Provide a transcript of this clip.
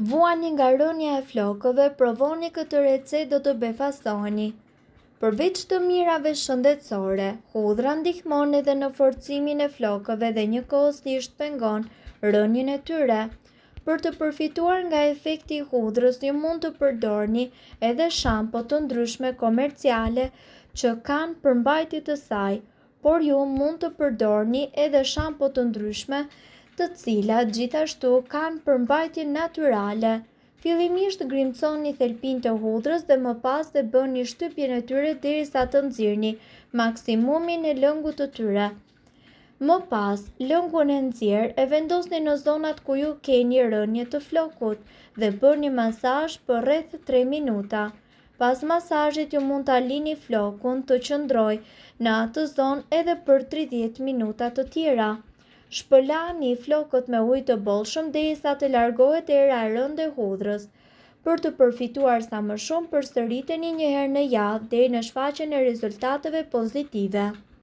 Vuani nga rënja e flokëve, provoni këtë recetë do të befasoheni. Përveç të mirave shëndetësore, hudhra ndihmon edhe në forcimin e flokëve dhe njëkohësisht pengon rënjen e tyre. Për të përfituar nga efekti i hudhrës, ju mund të përdorni edhe shampo të ndryshme komerciale që kanë përmbajtje të saj, por ju mund të përdorni edhe shampo të ndryshme të cilat gjithashtu kanë përmbajtje natyrale. Fillimisht grimconi thelpinë të hudhrës dhe më pas dhe bëni shtypjen e tyre derisa të nxirrni maksimumin e lëngut të tyre. Më pas, lëngun e nxjerr e vendosni në zonat ku ju keni rënje të flokut dhe bëni masazh për rreth 3 minuta. Pas masazhit ju mund ta lini flokun të qëndrojë në atë zonë edhe për 30 minuta të tjera. Shpëlani flokët me ujë të bollshëm derisa të largohet era e rëndë e hudhrës. Për të përfituar sa më shumë, përsëriteni një herë në javë deri në shfaqjen e rezultateve pozitive.